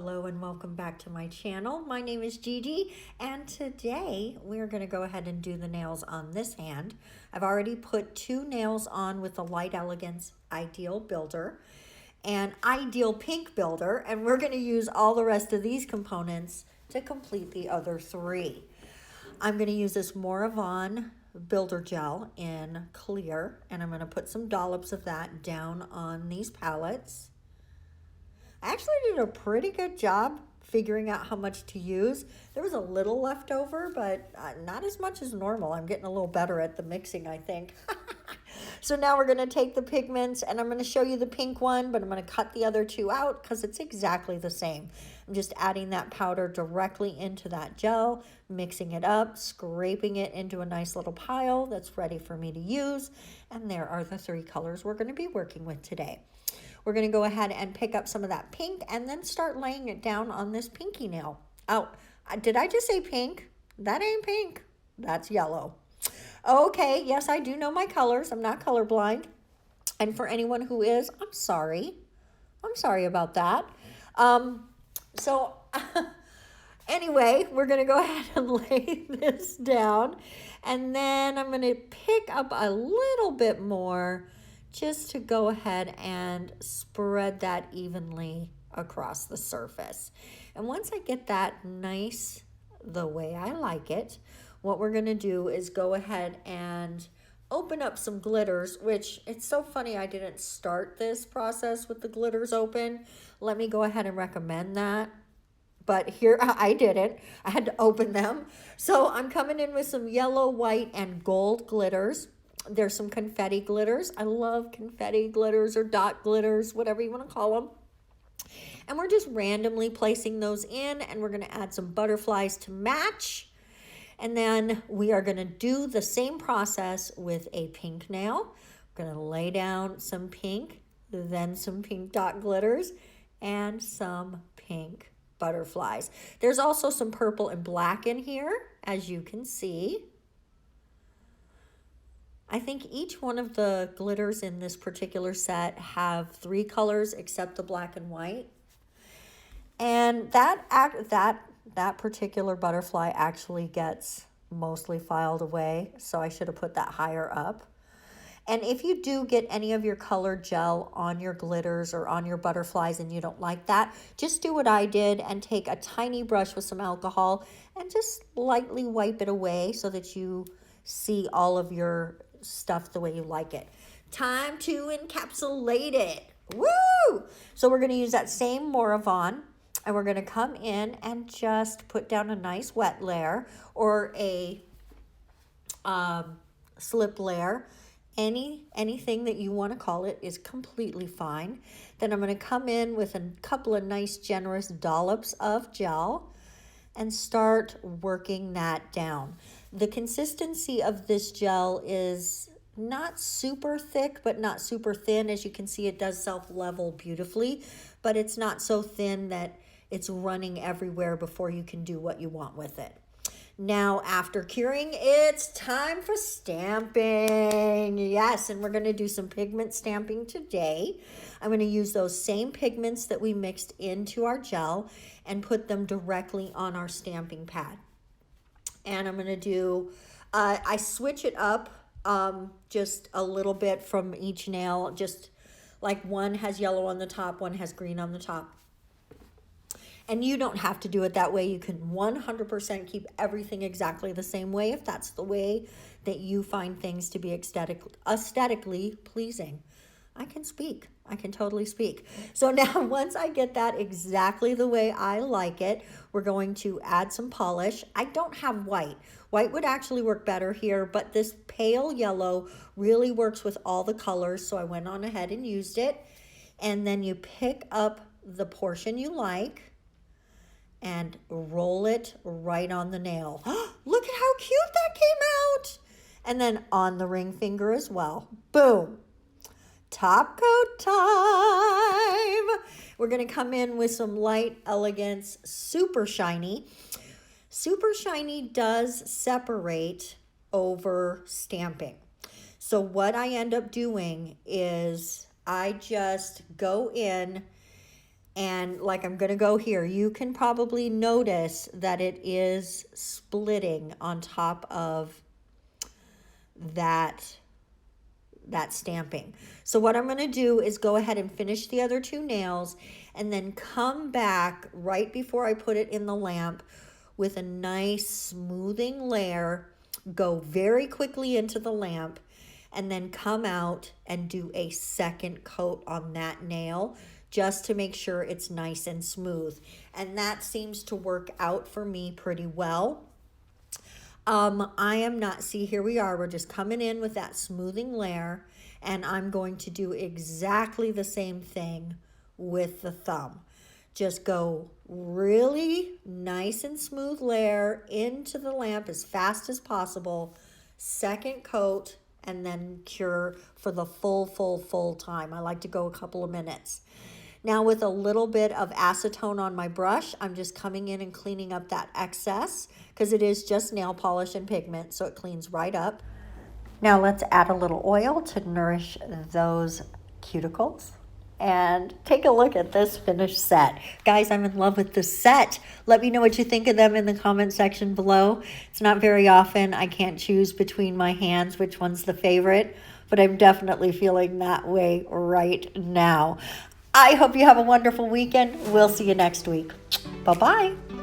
Hello and welcome back to my channel. My name is Gigi and today we're going to go ahead and do the nails on this hand. I've already put 2 nails on with the Light Elegance Ideal Builder and Ideal Pink Builder, and we're going to use all the rest of these components to complete the other 3. I'm going to use this Morovan Builder Gel in clear, and I'm going to put some dollops of that down on these palettes. I actually did a pretty good job figuring out how much to use. There was a little left over, but not as much as normal. I'm getting a little better at the mixing, I think. So now we're going to take the pigments, and I'm going to show you the pink one, but I'm going to cut the other 2 out because it's exactly the same. I'm just adding that powder directly into that gel, mixing it up, scraping it into a nice little pile that's ready for me to use. And there are the 3 colors we're going to be working with today. We're going to go ahead and pick up some of that pink and then start laying it down on this pinky nail. Oh, did I just say pink? That ain't pink. That's yellow. Okay, yes, I do know my colors. I'm not colorblind. And for anyone who is, I'm sorry. I'm sorry about that. Anyway, we're going to go ahead and lay this down. And then I'm going to pick up a little bit more just to go ahead and spread that evenly across the surface. And once I get that nice the way I like it, what we're going to do is go ahead and open up some glitters, which it's so funny I didn't start this process with the glitters open. Let me go ahead and recommend that. But here I didn't. I had to open them. So I'm coming in with some yellow, white, and gold glitters. There's some confetti glitters. I love confetti glitters or dot glitters, whatever you want to call them. And we're just randomly placing those in, and we're going to add some butterflies to match. And then we are going to do the same process with a pink nail. We're going to lay down some pink, then some pink dot glitters, and some pink butterflies. There's also some purple and black in here, as you can see. I think each one of the glitters in this particular set have 3 colors except the black and white. And that particular butterfly actually gets mostly filed away, so I should have put that higher up. And if you do get any of your colored gel on your glitters or on your butterflies and you don't like that, just do what I did and take a tiny brush with some alcohol and just lightly wipe it away so that you see all of your stuff the way you like it. Time to encapsulate it. Woo! So we're going to use that same Morovan, and we're going to come in and just put down a nice wet layer or a slip layer. Anything that you want to call it is completely fine. Then I'm going to come in with a couple of nice generous dollops of gel and start working that down. The consistency of this gel is not super thick, but not super thin. As you can see, it does self-level beautifully, but it's not so thin that it's running everywhere before you can do what you want with it. Now, after curing, it's time for stamping. Yes, and we're going to do some pigment stamping today. I'm going to use those same pigments that we mixed into our gel and put them directly on our stamping pad. And I'm going to do, I switch it up just a little bit from each nail, just like one has yellow on the top, one has green on the top. And you don't have to do it that way. You can 100% keep everything exactly the same way if that's the way that you find things to be aesthetically pleasing. I can speak. I can totally speak. So now once I get that exactly the way I like it, we're going to add some polish. I don't have white. White would actually work better here, but this pale yellow really works with all the colors, so I went on ahead and used it. And then you pick up the portion you like and roll it right on the nail. Look at how cute that came out. And then on the ring finger as well. Boom. Top coat time. We're going to come in with some Light Elegance Super Shiny. Super Shiny does separate over stamping. So what I end up doing is I just go in And like I'm going to go here, you can probably notice that it is splitting on top of that stamping. So what I'm going to do is go ahead and finish the other two nails and then come back right before I put it in the lamp with a nice smoothing layer, go very quickly into the lamp, and then come out and do a second coat on that nail just to make sure it's nice and smooth. And that seems to work out for me pretty well. I am not, see, here we are, we're just coming in with that smoothing layer, and I'm going to do exactly the same thing with the thumb. Just go really nice and smooth layer into the lamp as fast as possible, second coat, and then cure for the full time. I like to go a couple of minutes. Now with a little bit of acetone on my brush, I'm just coming in and cleaning up that excess because it is just nail polish and pigment, so it cleans right up. Now let's add a little oil to nourish those cuticles. And take a look at this finished set. Guys, I'm in love with this set. Let me know what you think of them in the comment section below. It's not very often I can't choose between my hands which one's the favorite, but I'm definitely feeling that way right now. I hope you have a wonderful weekend. We'll see you next week. Bye-bye.